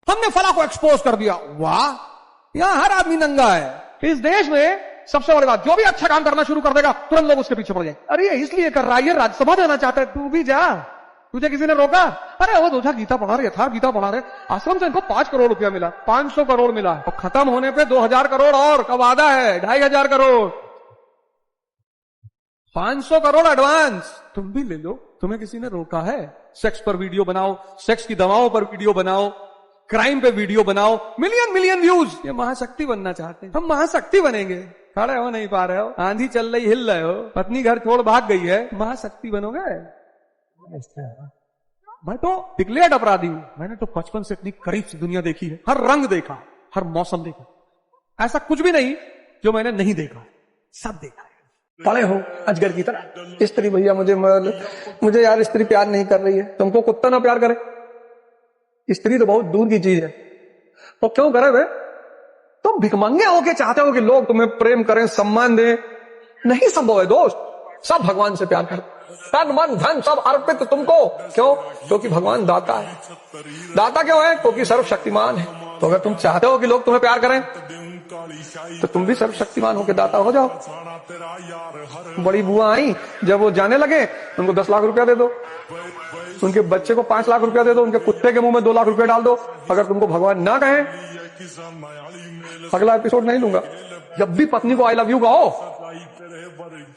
हमने फला को एक्सपोज कर दिया, वाह, यहां हर आदमी नंगा है। इस देश में सबसे बड़ी बात, जो भी अच्छा काम करना शुरू कर देगा तुरंत लोग उसके पीछे पड़ जाए। अरे इसलिए कर रहा है, ये राज्यसभा जाना चाहता है, तू भी जा, तुझे किसी ने रोका? अरे वो दूसरा गीता पढ़ा रहे, यथार्थ गीता पढ़ा रहे, आश्रम से इनको 5 करोड़ रुपया मिला, 500 करोड़ मिला, और खत्म होने पे 2000 करोड़ और का वादा है, 2500 करोड़, 500 करोड़ एडवांस, तुम भी ले लो, तुम्हें किसी ने रोका है? सेक्स पर वीडियो बनाओ, सेक्स की दवाओं पर वीडियो बनाओ, क्राइम पे वीडियो बनाओ, मिलियन मिलियन व्यूज। ये महाशक्ति बनना चाहते हैं, हम महाशक्ति बनेंगे। खड़े हो नहीं पा रहे हो, आंधी चल रही हिल रहे हो, पत्नी घर छोड़ भाग गई है, महाशक्ति बनोगे? मैं तो डिक्लेयर्ड अपराधी हूं, मैंने तो बचपन से इतनी करीब से दुनिया देखी है, हर रंग देखा, हर मौसम देखा, ऐसा कुछ भी नहीं जो मैंने नहीं देखा, सब देखा है। पड़े हो अजगर की तरह। स्त्री भैया मुझे यार स्त्री प्यार नहीं कर रही है, तुमको कुत्ता ना प्यार करे? स्त्री तो बहुत दूर की चीज है, तो क्यों करे वे? तुम भिखमंगे होके चाहते हो कि लोग तुम्हें प्रेम करें, सम्मान दें? नहीं संभव है दोस्त, सब भगवान से प्यार कर, तन मन धन सब अर्पित तुमको। क्यों? क्योंकि भगवान दाता है। दाता क्यों है? क्योंकि सर्वशक्तिमान है। तो अगर तुम चाहते हो कि लोग तुम्हें प्यार करें तो तुम भी सर्वशक्तिमान होकर दाता हो जाओ। बड़ी बुआ आई, जब वो जाने लगे उनको 10 लाख रुपया दे दो, उनके बच्चे को 5 लाख रुपया दे दो, उनके कुत्ते के मुंह में 2 लाख रुपया डाल दो। अगर तुमको भगवान ना कहे, अगला एपिसोड नहीं लूंगा। जब भी पत्नी को आई लव यू कहो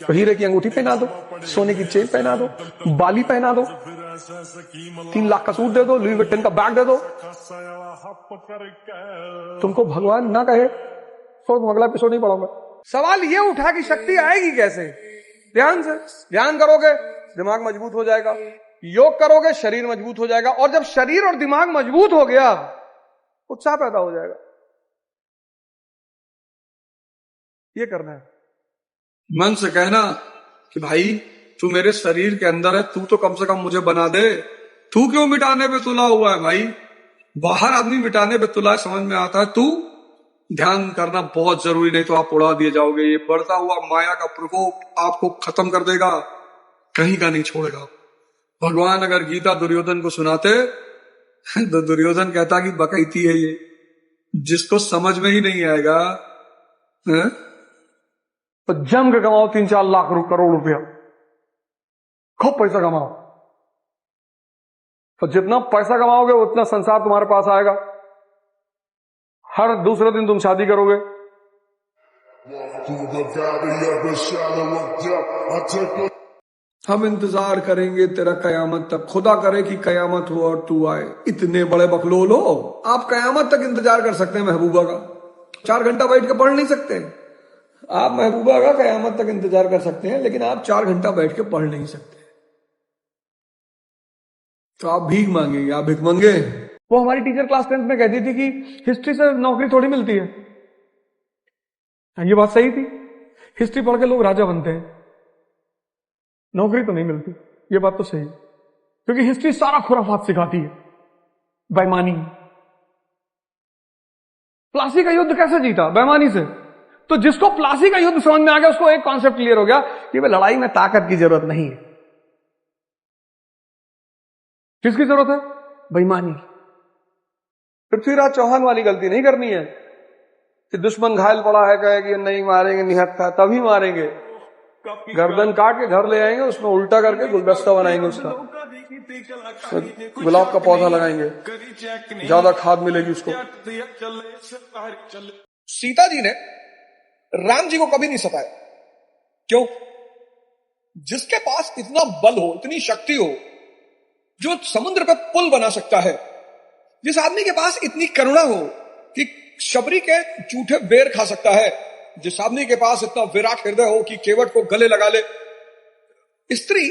तो हीरे की अंगूठी पहना दो, सोने की चेन पहना दो, बाली पहना दो, 3 लाख का सूट दे दो, लुई विट्टन का बैग दे दो। तुमको भगवान ना कहे तो तुम अगला एपिसोड नहीं पढ़ोगे। सवाल ये उठा कि शक्ति आएगी कैसे? ध्यान से, ध्यान करोगे दिमाग मजबूत हो जाएगा, योग करोगे शरीर मजबूत हो जाएगा, और जब शरीर और दिमाग मजबूत हो गया उत्साह पैदा हो जाएगा। ये करना है, मन से कहना कि भाई तू मेरे शरीर के अंदर है, तू तो कम से कम मुझे बना दे। तू क्यों मिटाने पे तुला हुआ है भाई? बाहर आदमी मिटाने पे तुला है, समझ में आता है। तू ध्यान करना बहुत जरूरी, नहीं तो आप उड़ा दिए जाओगे। ये बढ़ता हुआ माया का प्रकोप आपको खत्म कर देगा, कहीं का नहीं छोड़ेगा। भगवान अगर गीता दुर्योधन को सुनाते तो दुर्योधन कहता कि बकैती है ये, जिसको समझ में ही नहीं आएगा। तो जम के कमाओ 3-4 लाख करोड़ रुपया, खूब पैसा कमाओ। तो जितना पैसा कमाओगे उतना संसार तुम्हारे पास आएगा। हर दूसरे दिन तुम शादी करोगे। हम इंतजार करेंगे तेरा कयामत तक, खुदा करे कि कयामत हो और तू आए। इतने बड़े बकलोल हो, आप कयामत तक इंतजार कर सकते हैं महबूबा का, 4 घंटा बैठ के पढ़ नहीं सकते। आप महबूबा का कयामत तक इंतजार कर सकते हैं, लेकिन आप 4 घंटा बैठ के पढ़ नहीं सकते। तो आप भीख मांगेंगे, आप भिख मांगे। वो हमारी टीचर क्लास 10th में कहती थी कि हिस्ट्री से नौकरी थोड़ी मिलती है। ये बात सही थी, हिस्ट्री पढ़ के लोग राजा बनते हैं, नौकरी तो नहीं मिलती। ये बात तो सही, क्योंकि हिस्ट्री सारा खुराफात सिखाती है, बेईमानी। प्लासी का युद्ध कैसे जीता? बेईमानी से। तो जिसको प्लासी का युद्ध समझ में आ गया, उसको एक कॉन्सेप्ट क्लियर हो गया कि वे लड़ाई में ताकत की जरूरत नहीं है। किसकी जरूरत है? बेईमानी। पृथ्वीराज चौहान वाली गलती नहीं करनी है कि दुश्मन घायल पड़ा है, कहे कि नहीं मारेंगे, निहत्था तभी मारेंगे। गर्दन काट के घर ले आएंगे, उसमें उल्टा करके गुलदस्ता बनाएंगे, उसका गुलाब का पौधा लगाएंगे, ज्यादा खाद मिलेगी उसको। सीता जी ने राम जी को कभी नहीं सताया। क्यों? जिसके पास इतना बल हो, इतनी शक्ति हो, जो समुद्र पर पुल बना सकता है, जिस आदमी के पास इतनी करुणा हो कि शबरी के जूठे बेर खा सकता है, जिस आदमी के पास इतना विराट हृदय हो कि केवट को गले लगा ले, स्त्री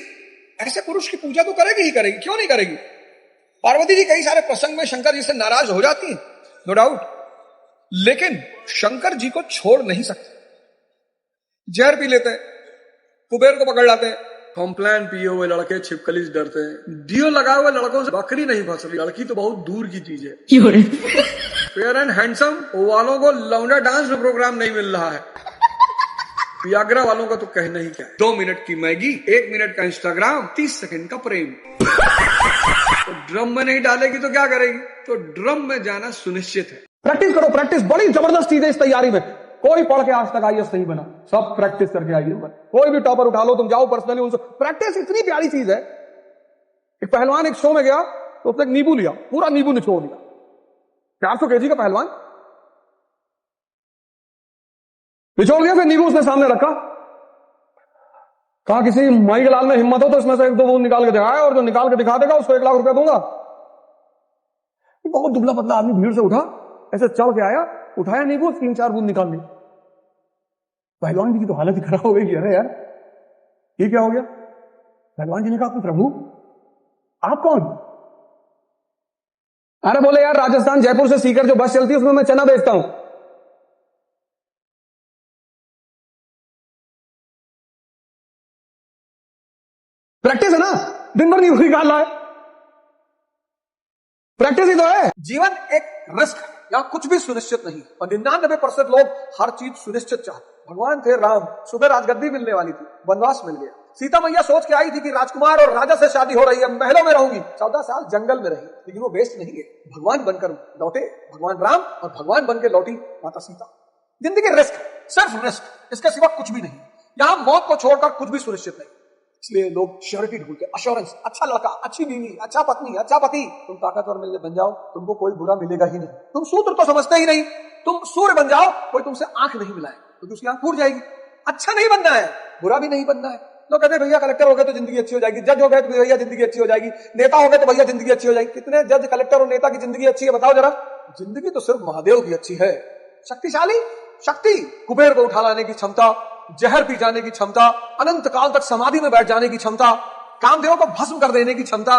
ऐसे पुरुष की पूजा तो करेगी ही करेगी, क्यों नहीं करेगी? पार्वती जी कई सारे प्रसंग में शंकर जी से नाराज हो जाती हैं, नो डाउट, लेकिन शंकर जी को छोड़ नहीं सकते। जहर पी लेते हैं, कुबेर को पकड़ लाते हैं। कॉम्प्लान पिए हुए लड़के छिपकली से डरते हैं, डीओ लगाए हुए लड़कों से बकरी नहीं फंस रही। लड़की तो बहुत दूर की चीज है। फेयर एंड हैंडसम वालों को लौंडा डांस में प्रोग्राम नहीं मिल रहा है, वियाग्रा वालों का तो कहना ही क्या है। 2 मिनट की मैगी, 1 मिनट का इंस्टाग्राम, 30 सेकंड का प्रेम। तो ड्रम में नहीं डालेगी तो क्या करेगी? तो ड्रम में जाना सुनिश्चित है। प्रैक्टिस करो, प्रैक्टिस बड़ी जबरदस्त चीज है इस तैयारी में। कोई पढ़ के आज तक आईएएस नहीं बना, सब प्रैक्टिस करके आईएएस बना। कोई भी टॉपर उठा लो, तुम जाओ पर्सनली उनसे, प्रैक्टिस इतनी प्यारी चीज है। एक पहलवान एक शो में गया तो उसने एक नींबू लिया, पूरा नींबू निचोड़ दिया। 400 केजी का पहलवान निचोड़ दिया, फिर नींबू उसने सामने रखा, कहा किसी माई के लाल में हिम्मत हो तो इसमें से 1-2 बूंद निकाल के दिखाए, और जो निकाल के दिखा देगा उसको 1 लाख रुपया दूंगा। बहुत दुबला पतला आदमी भीड़ से उठा, ऐसे चल के आया, उठाया नींबू, 3-4 बूंद निकाल ली। पहलवान जी की तो हालत ही खराब हो गई। अरे यार ये क्या हो गया? पहलवान जी ने कहा प्रभु आप कौन? अरे बोले यार राजस्थान जयपुर से सीकर जो बस चलती है उसमें मैं चना बेचता हूं। प्रैक्टिस है ना, दिन भर नींबू निकाल रहा है, प्रैक्टिस ही तो है। जीवन एक रिस्क है, यहां कुछ भी सुनिश्चित नहीं, और 99% लोग हर चीज सुनिश्चित चाहते। भगवान थे राम, सुबह राजगद्दी मिलने वाली थी, वनवास मिल गया। सीता मैया सोच के आई थी कि राजकुमार और राजा से शादी हो रही है, महलों में रहूंगी। 14 साल जंगल में रही, लेकिन वो वेस्ट नहीं है, भगवान बनकर लौटे भगवान राम, और भगवान बन के लौटी माता सीता। जिंदगी रिस्क है, सिर्फ रिस्क, इसके सिवा कुछ भी नहीं। यहां मौत को छोड़कर कुछ भी सुनिश्चित नहीं, इसलिए लोग श्योरिटी ढूंढते, अश्योरेंस, अच्छा लड़का, अच्छी बीवी, अच्छा पत्नी, अच्छा पति। तुम ताकतवर मिलने बन जाओ, तुमको कोई बुरा मिलेगा ही नहीं। तुम सूत्र तो समझते ही नहीं, तुम सूर्य बन जाओ, कोई तुमसे आंख नहीं मिलाए क्योंकि उसकी आंख फूट जाएगी। अच्छा नहीं बनना है, बुरा भी नहीं बनना है। लोग कहते हैं भैया कलेक्टर हो गए तो जिंदगी अच्छी हो जाएगी, जज हो गए तो भैया जिंदगी अच्छी हो जाएगी, नेता हो गए तो भैया जिंदगी अच्छी हो जाएगी। कितने जज कलेक्टर और नेता की जिंदगी अच्छी है बताओ जरा? जिंदगी तो सिर्फ महादेव की अच्छी है। शक्तिशाली शक्ति, कुबेर को उठा लाने की क्षमता, जहर पी जाने की क्षमता, अनंत काल तक समाधि में बैठ जाने की क्षमता, कामदेव को भस्म कर देने की क्षमता।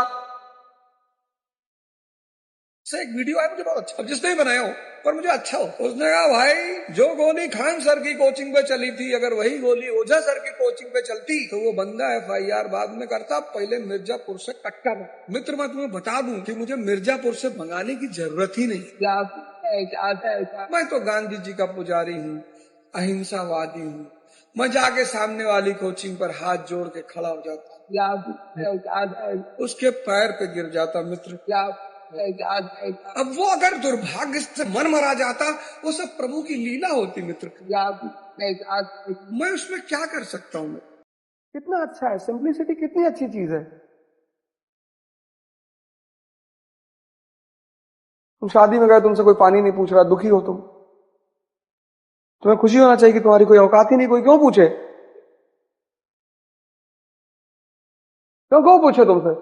एक वीडियो आया मुझे बहुत अच्छा, जिसने भी बनाया हो पर मुझे अच्छा हो। उसने कहा भाई जो गोली खान सर की कोचिंग पे चली थी, अगर वही गोली ओझा सर की कोचिंग पे चलती तो वो बंदा FIR बाद में करता, पहले मिर्जापुर से कट्टा। मित्र मैं तुम्हें बता दूं कि मुझे मिर्जापुर से मंगाने की जरूरत ही नहीं। मैं तो गांधी जी का पुजारी हूँ, अहिंसावादी हूँ। मैं जाके सामने वाली कोचिंग पर हाथ जोड़ के खड़ा हो जाता, उसके पैर पे गिर जाता। मित्र अब वो अगर दुर्भाग्य से मन मरा जाता, वो सब प्रभु की लीला होती। मित्र मैं उसमें क्या कर सकता हूँ? कितना अच्छा है, सिंप्लिसिटी कितनी अच्छी चीज है। तुम शादी में गए, तुमसे कोई पानी नहीं पूछ रहा, दुखी हो तुम, तुम्हें खुशी होना चाहिए कि तुम्हारी कोई औकात ही नहीं, कोई क्यों पूछे? क्यों पूछे तुमसे?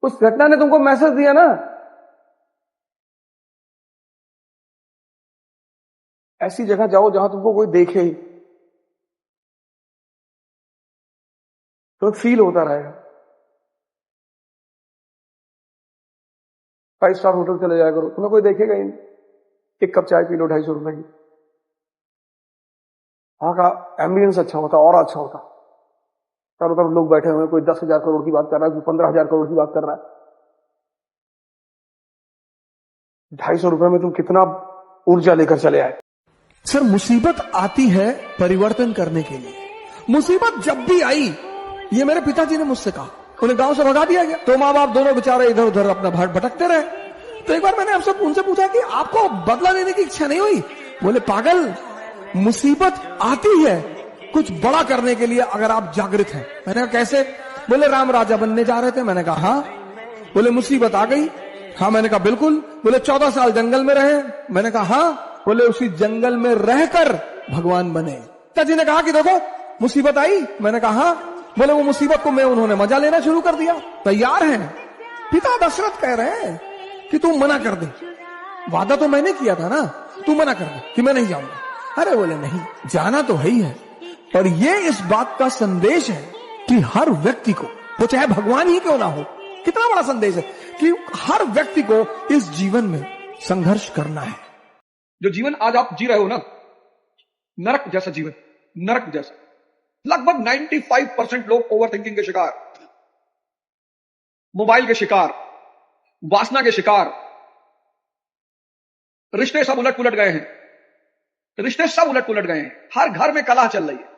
उस घटना ने तुमको मैसेज दिया ना। ऐसी जगह जाओ जहां तुमको कोई देखे ही, तो फील होता रहेगा। 5 स्टार होटल चले जाया करो, तुम्हें कोई देखेगा ही नहीं। एक कप चाय पी लो 250 रुपए की, वहां का एम्बियंस अच्छा होता, और अच्छा होता। चारों तरफ लोग बैठे हुए, कोई 10,000 करोड़ की बात कर रहा है, कोई 15,000 करोड़ की बात कर रहा है। 250 रुपए में तुम कितना ऊर्जा लेकर चले आए। सर मुसीबत आती है परिवर्तन करने के लिए। मुसीबत जब भी आई, ये मेरे पिताजी ने मुझसे कहा, उन्हें गांव से भगा दिया गया, तो माँ बाप दोनों बेचारे इधर उधर अपना भटकते रहे। तो एक बार मैंने आपसे उनसे पूछा कि आपको बदला लेने की इच्छा नहीं हुई? बोले पागल, मुसीबत आती है कुछ बड़ा करने के लिए अगर आप जागृत हैं। मैंने कहा कैसे? बोले राम राजा बनने जा रहे थे। मैंने कहा हाँ। बोले मुसीबत आ गई? हाँ। मैंने कहा बिल्कुल। बोले 14 साल जंगल में रहे? मैंने कहा हाँ। बोले उसी जंगल में रहकर भगवान बने। पिताजी ने कहा कि देखो मुसीबत आई? मैंने कहा हाँ। बोले वो मुसीबत को मैं उन्होंने मजा लेना शुरू कर दिया। तैयार हैं? पिता दशरथ कह रहे हैं कि तू मना कर दे, वादा तो मैंने किया था ना, तू मना कर दे कि मैं नहीं जाऊंगा। अरे बोले नहीं, जाना तो है ही है। और ये इस बात का संदेश है कि हर व्यक्ति को, वो चाहे भगवान ही क्यों ना हो, कितना बड़ा संदेश है कि हर व्यक्ति को इस जीवन में संघर्ष करना है। जो जीवन आज आप जी रहे हो ना, नरक जैसा जीवन, नरक जैसा। लगभग 95% लोग ओवर थिंकिंग के शिकार, मोबाइल के शिकार, वासना के शिकार, रिश्ते सब उलट पुलट गए हैं, रिश्ते सब उलट पुलट गए हैं। हर घर में कलह चल रही है,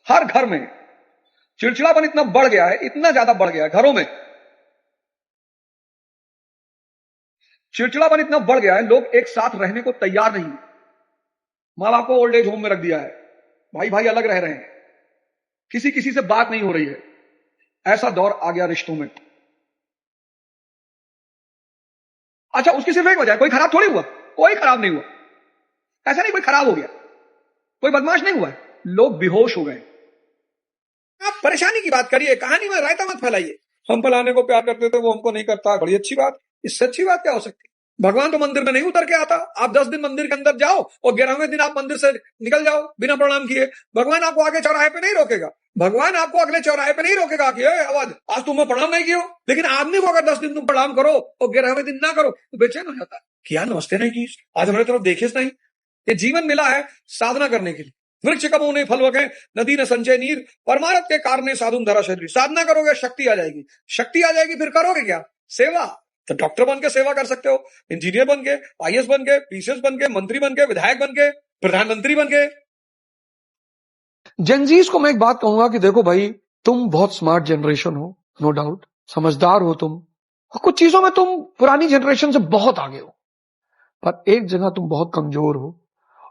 हर घर में चिड़चिड़ापन इतना बढ़ गया है, इतना ज्यादा बढ़ गया है घरों में चिड़चिड़ापन इतना बढ़ गया है, लोग एक साथ रहने को तैयार नहीं। माँ बाप को ओल्ड एज होम में रख दिया है, भाई भाई अलग रह रहे हैं, किसी किसी से बात नहीं हो रही है। ऐसा दौर आ गया रिश्तों में। अच्छा, उसकी सिर्फ एक वजह है, कोई खराब थोड़ी हुआ, कोई खराब नहीं हुआ, ऐसा नहीं कोई खराब हो गया, कोई बदमाश नहीं हुआ है, लोग बेहोश हो गए। आप परेशानी की बात करिए, कहानी में रायता मत फैलाइए। हम फलाने को प्यार करते थे, वो हमको नहीं करता, बड़ी अच्छी बात। इससे अच्छी बात क्या हो सकती? भगवान तो मंदिर में नहीं उतर के आता। आप 10 दिन मंदिर के अंदर जाओ और 11वें दिन आप मंदिर से निकल जाओ बिना प्रणाम किए, भगवान आपको आगे चौराहे पे नहीं रोकेगा। भगवान आपको अगले चौराहे पे नहीं रोकेगा कि अवध आज तुमने प्रणाम नहीं किया। लेकिन आदमी को अगर 10 दिन तुम प्रणाम करो और 11वें दिन ना करो तो बेचैन हो जाता है कि यार नमस्ते नहीं की, आज हमारे तरफ देखिस नहीं। ये जीवन मिला है साधना करने के लिए। वृक्ष कबो ने फल वगे, नदी न संचय नीर, परमारथ के कारणे साधुन धरा शरीर। साधना करोगे शक्ति आ जाएगी, शक्ति आ जाएगी फिर करोगे क्या? सेवा। तो डॉक्टर बन के सेवा कर सकते हो, इंजीनियर बन के, आईएएस बन के, पीसीएस बन के, मंत्री बन के, विधायक बन के, प्रधानमंत्री बन के। जेनजीज को मैं एक बात कहूंगा कि देखो भाई, तुम बहुत स्मार्ट जनरेशन हो, नो डाउट, समझदार हो तुम, और कुछ चीजों में तुम पुरानी जनरेशन से बहुत आगे हो, पर एक जगह तुम बहुत कमजोर हो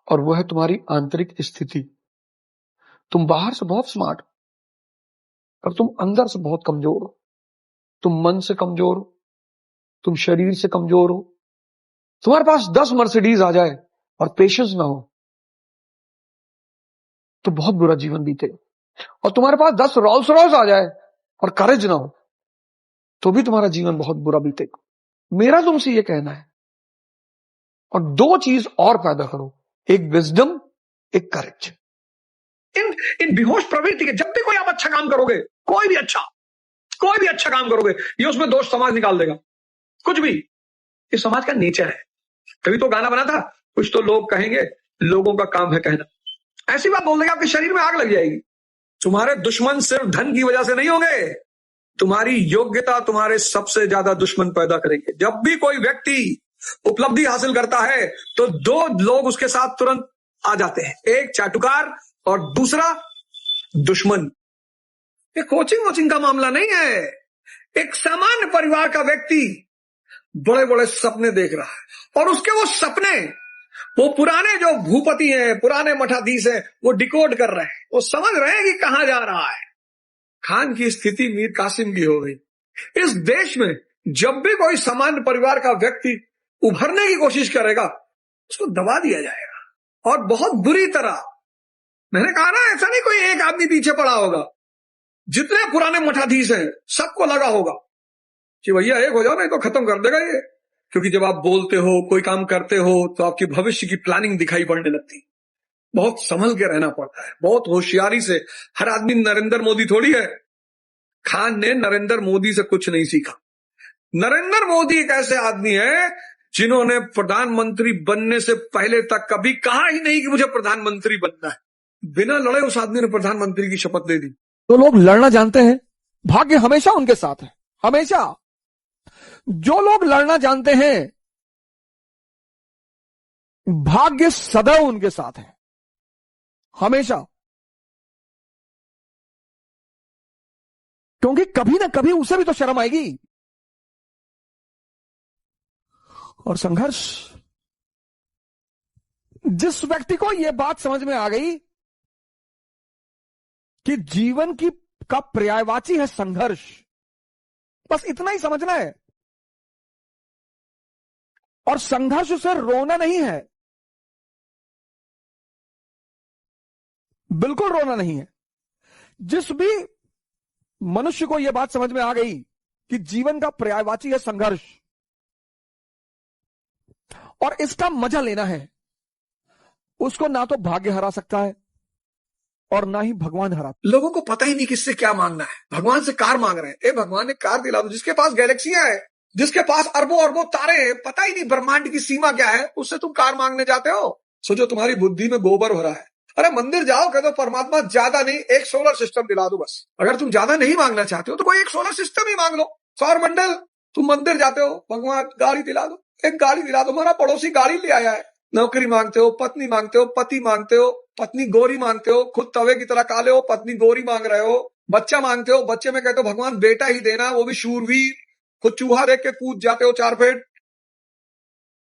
और वह है तुम्हारी आंतरिक स्थिति। तुम बाहर से बहुत स्मार्ट हो पर तुम अंदर से बहुत कमजोर हो। तुम मन से कमजोर हो, तुम शरीर से कमजोर हो। तुम्हारे पास 10 मर्सिडीज आ जाए और पेशेंस ना हो तो बहुत बुरा जीवन बीतेगा, और तुम्हारे पास 10 रोल्स रॉयस आ जाए और करेज ना हो तो भी तुम्हारा जीवन बहुत बुरा बीतेगा। मेरा तुमसे यह कहना है, और 2 चीज और पैदा करो, एक विजडम, एक करेज। इन बेहोश प्रवृत्ति के, जब भी कोई आप अच्छा काम करोगे, कोई भी अच्छा काम करोगे, ये उसमें दोष समाज निकाल देगा। कुछ भी, ये समाज का नेचर है। तभी तो गाना बना था, कुछ तो लोग कहेंगे, लोगों का काम है कहना। ऐसी बात बोल देगा आपके शरीर में आग लग जाएगी। तुम्हारे दुश्मन सिर्फ धन की वजह से नहीं होंगे, तुम्हारी योग्यता तुम्हारे सबसे ज्यादा दुश्मन पैदा करेंगे। जब भी कोई व्यक्ति उपलब्धि हासिल करता है तो 2 लोग उसके साथ तुरंत आ जाते हैं, एक चाटुकार और दूसरा दुश्मन। ये कोचिंग का मामला नहीं है। एक सामान्य परिवार का व्यक्ति बड़े बड़े सपने देख रहा है और उसके वो सपने, वो पुराने जो भूपति हैं, पुराने मठाधीश हैं, वो डिकोड कर रहे हैं, वो समझ रहे हैं कि कहां जा रहा है। खान की स्थिति मीर कासिम की हो गई। इस देश में जब भी कोई सामान्य परिवार का व्यक्ति उभरने की कोशिश करेगा, उसको दबा दिया जाएगा, और बहुत बुरी तरह। मैंने कहा ना, ऐसा नहीं कोई एक आदमी पीछे पड़ा होगा, जितने पुराने मठाधीश हैं सबको लगा होगा कि भैया एक हो जाओ, नहीं तो खत्म कर देगा ये। क्योंकि जब आप बोलते हो, कोई काम करते हो, तो आपकी भविष्य की प्लानिंग दिखाई पड़ने लगती। बहुत संभल के रहना पड़ता है, बहुत होशियारी से। हर आदमी नरेंद्र मोदी थोड़ी है। खान ने नरेंद्र मोदी से कुछ नहीं सीखा। नरेंद्र मोदी एक ऐसे आदमी है जिन्होंने प्रधानमंत्री बनने से पहले तक कभी कहा ही नहीं कि मुझे प्रधानमंत्री बनना है। बिना लड़े उस आदमी ने प्रधानमंत्री की शपथ ले दी। तो लोग लड़ना जानते हैं, भाग्य हमेशा उनके साथ है, हमेशा। जो लोग लड़ना जानते हैं, भाग्य सदैव उनके साथ है, हमेशा। क्योंकि कभी ना कभी उसे भी तो शर्म आएगी। और संघर्ष, जिस व्यक्ति को यह बात समझ में आ गई कि जीवन की का पर्यायवाची है संघर्ष, बस इतना ही समझना है। और संघर्ष से रोना नहीं है, बिल्कुल रोना नहीं है। जिस भी मनुष्य को यह बात समझ में आ गई कि जीवन का पर्यायवाची है संघर्ष और इसका मजा लेना है, उसको ना तो भाग्य हरा सकता है और ना ही भगवान हरा। लोगों को पता ही नहीं किससे क्या मांगना है। भगवान से कार मांग रहे हैं, ए भगवान ने कार दिला दो। जिसके पास गैलेक्सियां है, जिसके पास अरबों अरबों तारे हैं, पता ही नहीं ब्रह्मांड की सीमा क्या है, उससे तुम कार मांगने जाते हो। सोचो तुम्हारी बुद्धि में गोबर हो रहा है। अरे मंदिर जाओ, कह दो परमात्मा ज्यादा नहीं, एक सोलर सिस्टम दिला दो बस। अगर तुम ज्यादा नहीं मांगना चाहते हो तो कोई एक सोलर सिस्टम ही मांग लो, सौर मंडल। तुम मंदिर जाते हो, भगवान गाड़ी दिला दो, एक गाड़ी दिला दो। हमारा पड़ोसी गाड़ी ले आया है। नौकरी मांगते हो, पत्नी मांगते हो, पति मांगते हो, पत्नी गोरी मांगते हो, खुद तवे की तरह काले हो, पत्नी गोरी मांग रहे हो। बच्चा मांगते हो, बच्चे में कहते हो भगवान बेटा ही देना, वो भी शूरवीर। खुद चूहा देख के कूद जाते हो 4 फीट।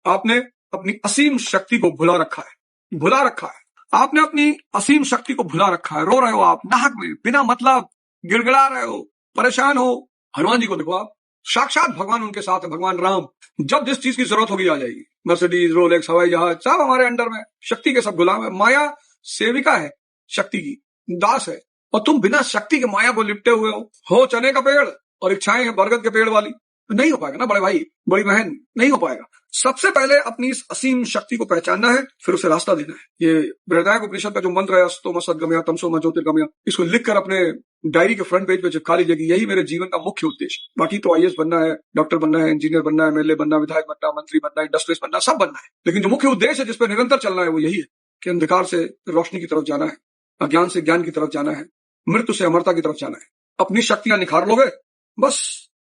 आपने अपनी असीम शक्ति को भुला रखा है, भुला रखा है। आपने अपनी असीम शक्ति को भुला रखा है। रो रहे हो आप नाहक में, बिना मतलब गिड़गिड़ा रहे हो, परेशान हो। हनुमान जी को देखो आप, साक्षात भगवान उनके साथ है, भगवान राम। जब जिस चीज की जरूरत होगी आ जाएगी। मर्सिडीज, रोलेक्स, हवाई जहाज सब हमारे अंडर में। शक्ति के सब गुलाम है। माया सेविका है, शक्ति की दास है। और तुम बिना शक्ति के माया को लिपटे हुए हो चने का पेड़ और इच्छाएं हैं बरगद के पेड़ वाली। नहीं हो पाएगा ना बड़े भाई, बड़ी बहन, नहीं हो पाएगा। सबसे पहले अपनी इस असीम शक्ति को पहचानना है, फिर उसे रास्ता देना है। ये बृहदारण्यक उपनिषद का जो मंत्र है, अस्तोम सद्गमया तमसो ज्योतिर्गमया, इसको लिखकर अपने डायरी के फ्रंट पेज पे चिपका लीजिए कि यही मेरे जीवन का मुख्य उद्देश्य। बाकी तो आईएएस बनना है, डॉक्टर बनना है, इंजीनियर बनना है, एमएलए बनना, विधायक बनना, मंत्री बनना, इंडस्ट्रियलिस्ट बनना, सब बनना है। लेकिन जो मुख्य उद्देश्य है, जिसपे निरंतर चलना है, वो यही है कि अंधकार से रोशनी की तरफ जाना है, अज्ञान से ज्ञान की तरफ जाना है, मृत्यु से अमरता की तरफ जाना है। अपनी शक्तियां निखार लोगे, बस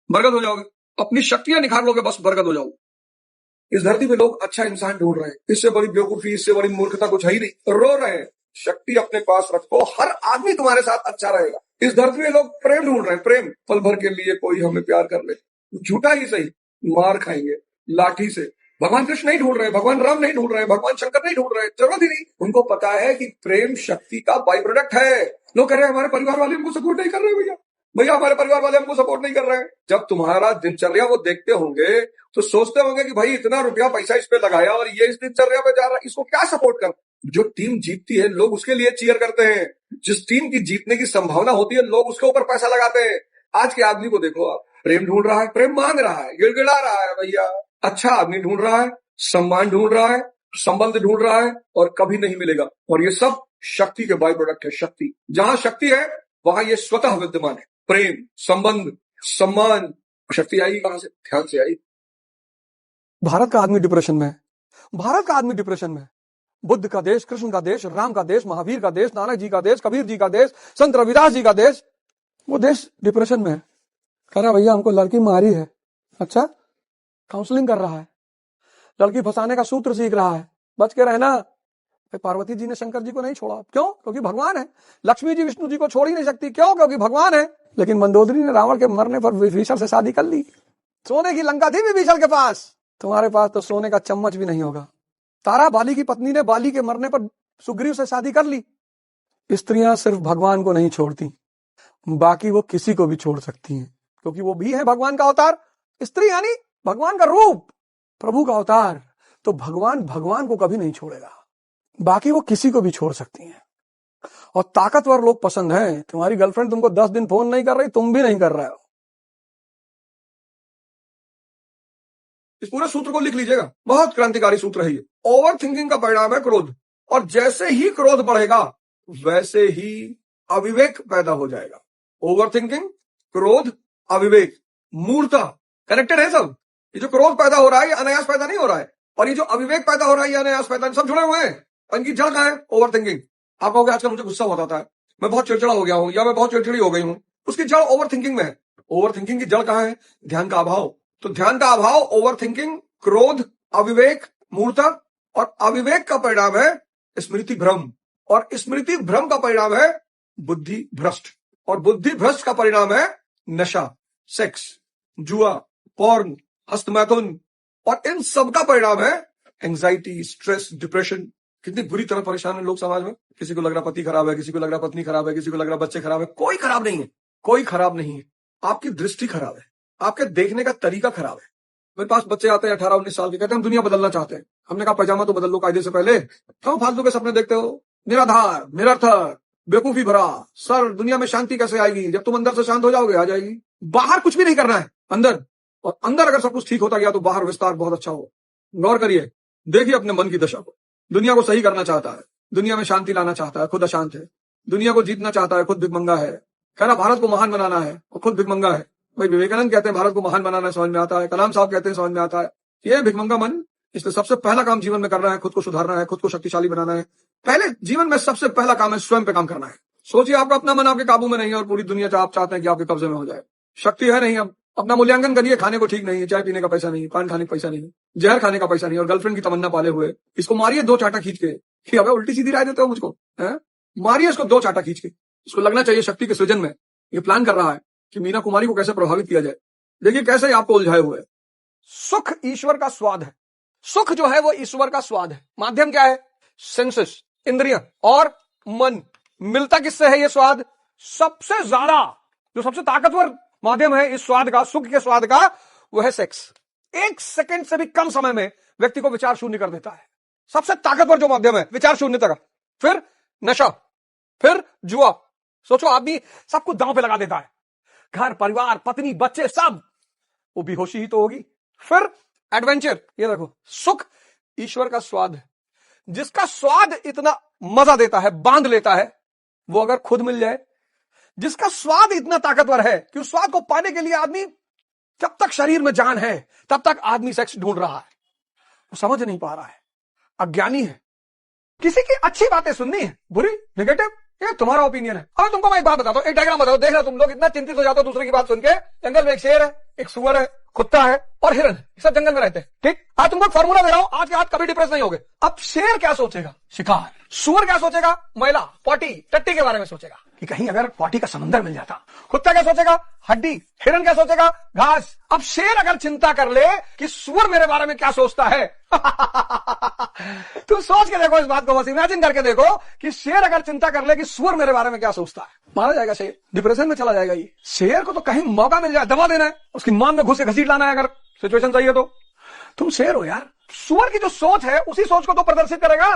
बरगद हो जाओगे। अपनी शक्तियां निखार लोगे, बस बरगद हो जाओगे। इस धरती पे लोग अच्छा इंसान ढूंढ रहे हैं। इससे बड़ी बेवकूफी, इससे बड़ी मूर्खता कुछ है ही नहीं। रो रहे हैं। शक्ति अपने पास रखो, हर आदमी तुम्हारे साथ अच्छा रहेगा। इस धरती में लोग प्रेम ढूंढ रहे हैं, प्रेम पल भर के लिए कोई हमें प्यार कर ले, झूठा ही सही, मार खाएंगे लाठी से। भगवान कृष्ण नहीं ढूंढ रहे, भगवान राम नहीं ढूंढ रहे, भगवान शंकर नहीं ढूंढ रहे, जरूरत ही नहीं। उनको पता है कि प्रेम शक्ति का बाई प्रोडक्ट है। लोग कह रहे हैं हमारे परिवार वाले हमको सपोर्ट नहीं कर रहे, भैया भैया हमारे परिवार वाले हमको सपोर्ट नहीं कर रहे हैं। जब तुम्हारा दिनचर्या वो देखते होंगे तो सोचते होंगे कि भाई इतना रुपया पैसा इस पे लगाया और ये इस दिनचर्या पे जा रहा है, इसको क्या सपोर्ट कर। जो टीम जीतती है लोग उसके लिए चीयर करते हैं। जिस टीम की जीतने की संभावना होती है लोग उसके ऊपर पैसा लगाते हैं। आज के आदमी को देखो आप, प्रेम ढूंढ रहा है, प्रेम मांग रहा है, गिड़गिड़ा रहा है, भैया अच्छा आदमी ढूंढ रहा है, सम्मान ढूंढ रहा है, संबंध ढूंढ रहा है, और कभी नहीं मिलेगा। और ये सब शक्ति के बाई प्रोडक्ट है। शक्ति जहां शक्ति है वहां ये स्वतः विद्यमान है। प्रेम, संबंध, सम्मान। शक्ति आई कहां से? ध्यान से आई। भारत का आदमी डिप्रेशन में है। भारत का आदमी डिप्रेशन में है। बुद्ध का देश, कृष्ण का देश, राम का देश, महावीर का देश, नानक जी का देश, कबीर जी का देश, संत रविदास जी का देश, वो देश डिप्रेशन में है। कह रहा भैया हमको लड़की मारी है। अच्छा, काउंसलिंग कर रहा है, लड़की फंसाने का सूत्र सीख रहा है, बच के रहना। पार्वती जी ने शंकर जी को नहीं छोड़ा, क्यों? क्योंकि भगवान है। लक्ष्मी जी विष्णु जी को छोड़ ही नहीं सकती, क्यों? क्योंकि भगवान है। लेकिन मंदोदरी ने रावण के मरने पर विभीषण से शादी कर ली। सोने की लंका थी विभीषण के पास, तुम्हारे पास तो सोने का चम्मच भी नहीं होगा। तारा बाली की पत्नी ने बाली के मरने पर सुग्रीव से शादी कर ली। स्त्रियां सिर्फ भगवान को नहीं छोड़ती, बाकी वो किसी को भी छोड़ सकती हैं, क्योंकि वो भी है भगवान का अवतार। स्त्री यानी भगवान का रूप, प्रभु का अवतार। तो भगवान को कभी नहीं छोड़ेगा, बाकी वो किसी को भी छोड़ सकती हैं। और ताकतवर लोग पसंद हैं। तुम्हारी गर्लफ्रेंड तुमको 10 दिन फोन नहीं कर रही, तुम भी नहीं कर रहे हो। इस पूरे सूत्र को लिख लीजिएगा, बहुत क्रांतिकारी सूत्र है ये। ओवर थिंकिंग का परिणाम है क्रोध, और जैसे ही क्रोध बढ़ेगा वैसे ही अविवेक पैदा हो जाएगा। ओवर थिंकिंग, क्रोध, अविवेक, मूर्ता कनेक्टेड है सब। ये जो क्रोध पैदा हो रहा है ये अनायास पैदा नहीं हो रहा है, और ये जो अविवेक पैदा हो रहा है ये अनायास पैदा, सब जुड़े हुए हैं। इनकी जड़ कहां है? Over thinking. आप कहोगे आजकल मुझे गुस्सा होता है, मैं बहुत चिड़चिड़ा हो गया हूं, या मैं बहुत चिड़चिड़ी हो गई हूं, उसकी जड़ ओवर थिंकिंग में है। ओवर थिंकिंग की जड़ कहां है? ध्यान का अभाव। तो ध्यान का अभाव, ओवर थिंकिंग, क्रोध, अविवेक, मूर्ता, और अविवेक का परिणाम है स्मृति भ्रम, और स्मृति भ्रम का परिणाम है बुद्धि भ्रष्ट, और बुद्धि भ्रष्ट का परिणाम है नशा, सेक्स, जुआ, पॉर्न, हस्तमैथुन, और इन सब का परिणाम है एंजाइटी, स्ट्रेस, डिप्रेशन। कितनी बुरी तरह परेशान है लोग समाज में। किसी को लग रहा पति खराब है, किसी को लग रहा पत्नी खराब है, किसी को लग रहा बच्चे खराब है। कोई खराब नहीं है, कोई खराब नहीं है। आपकी दृष्टि खराब है, आपके देखने का तरीका खराब है। मेरे पास बच्चे आते हैं 18-19 साल के, कहते हैं हम दुनिया बदलना चाहते हैं। हमने कहा पैजामा तो बदल लो कायदे से पहले, क्यों फालतू के सपने देखते हो? निराधार, निरर्थक, बेवकूफी भरा। सर दुनिया में शांति कैसे आएगी? जब तुम अंदर से शांत हो जाओगे आ जाएगी। बाहर कुछ भी नहीं करना है, अंदर, और अंदर अगर सब कुछ ठीक होता गया तो बाहर विस्तार बहुत अच्छा हो। गौर करिए, देखिए अपने मन की दशा को। दुनिया को सही करना चाहता है, दुनिया में शांति लाना चाहता है, खुद अशांत है। दुनिया को जीतना चाहता है, खुद भिखमंगा है। कह रहा भारत को महान बनाना है और खुद भिखमंगा है। भाई विवेकानंद कहते हैं भारत को महान बनाना है, समझ में आता है। कलाम साहब कहते हैं समझ में आता है। ये भिखमंगा मन, इसलिए सबसे पहला काम जीवन में करना है, खुद को सुधारना है, खुद को शक्तिशाली बनाना है। पहले जीवन में सबसे पहला काम है स्वयं पे काम करना है। सोचिए आपका अपना मन आपके काबू में नहीं है और पूरी दुनिया आप चाहते हैं कि आपके कब्जे में हो जाए। शक्ति है नहीं। अब अपना मूल्यांकन करिए। खाने को ठीक नहीं है, चाय पीने का पैसा नहीं, पान खाने का पैसा नहीं, जहर खाने का पैसा नहीं, और गर्लफ्रेंड की तमन्ना पाले हुए इसको मारिए 2 चाटा खींच के। कि अबे उल्टी सीधी राय देते हो मुझको, हैं? मारिए इसको 2 चाटा खींच के। इसको लगना चाहिए शक्ति के सृजन में। ये प्लान कर रहा है कि मीना कुमारी को कैसे प्रभावित किया जाए। देखिए कैसे आपको उलझाए हुए। सुख ईश्वर का स्वाद है, सुख जो है वो ईश्वर का स्वाद है। माध्यम क्या है? सेंसेस, इंद्रियां और मन। मिलता किससे है ये स्वाद? सबसे ज्यादा जो सबसे ताकतवर माध्यम है इस स्वाद का, सुख के स्वाद का, वो है सेक्स। 1 सेकंड से भी कम समय में व्यक्ति को विचार शून्य कर देता है। सबसे ताकतवर जो माध्यम है विचार शून्यता का। फिर नशा, फिर जुआ। सोचो आदमी सब कुछ दांव पे लगा देता है, घर परिवार पत्नी बच्चे सब, वो बेहोशी ही तो होगी। फिर एडवेंचर। ये देखो, सुख ईश्वर का स्वाद है। जिसका स्वाद इतना मजा देता है, बांध लेता है, वो अगर खुद मिल जाए, जिसका स्वाद इतना ताकतवर है कि उस स्वाद को पाने के लिए आदमी, जब तक शरीर में जान है तब तक आदमी सेक्स ढूंढ रहा है, वो समझ नहीं पा रहा है, अज्ञानी है। किसी की अच्छी बातें सुननी है, बुरी नेगेटिव, ये तुम्हारा ओपिनियन है। और तुमको मैं एक बात बताता हूं, एक डायग्राम बताओ, देख रहे हो तुम लोग इतना चिंतित हो जाते हो दूसरे की बात सुन के। जंगल में एक शेर है, एक सुअर है, कुत्ता है और हिरन है, सब जंगल में रहते हैं, ठीक। आज तुमको फॉर्मूला दे रहा हूं, आज के आज कभी डिप्रेस नहीं होगे। अब शेर क्या सोचेगा? शिकार। सुअर क्या सोचेगा? मैला, पॉटी, टट्टी के बारे में सोचेगा कि कहीं अगर पॉटी का समंदर मिल जाता। कुत्ता क्या सोचेगा? हड्डी। हिरन क्या सोचेगा? घास। अब शेर अगर चिंता कर ले कि सुअर मेरे बारे में क्या सोचता है तुम सोच के देखो इस बात को, बस इमेजिन करके देखो कि शेर अगर चिंता कर ले कि सुअर मेरे बारे में क्या सोचता है, मारा जाएगा शेर, डिप्रेशन में चला जाएगा। ये शेर को तो कहीं मौका मिल जाए, दबा देना है, उसकी मान में घुसे घसीट लाना है अगर सिचुएशन सही है तो। तुम शेर हो यार। सुअर की जो सोच है उसी सोच को तो प्रदर्शित करेगा।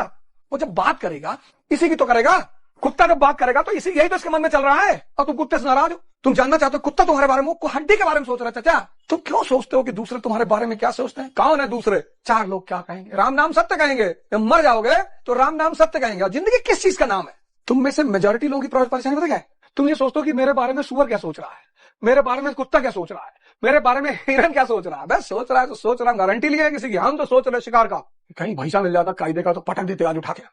वो जब बात करेगा इसी की तो करेगा। कुत्ता जब बात करेगा तो इसी, यही तो इसके मन में चल रहा है, और तुम कुत्ते से नाराज हो। तुम जानना चाहते हो कुत्ता तुम्हारे बारे में हड्डी के बारे में सोच रहा है। चाचा तुम क्यों सोचते हो कि दूसरे तुम्हारे बारे में क्या सोचते हैं? कौन है दूसरे? 4 लोग क्या कहेंगे? राम नाम सत्य कहेंगे। जब मर जाओगे तो राम नाम सत्य कहेंगे। और जिंदगी किस चीज का नाम है? तुम में से मेजोरिटी लोगों की परेशानी पता क्या है? तुम ये सोचते हो कि मेरे बारे में सुअर क्या सोच रहा है, मेरे बारे में कुत्ता क्या सोच रहा है, मेरे बारे में हिरन क्या सोच रहा है। बस सोच रहा है तो सोच रहा, गारंटी लिया किसी की। हम तो सोच रहे शिकार का, कहीं भैंसा मिल जाता कायदे का तो पटक देते आज उठा के।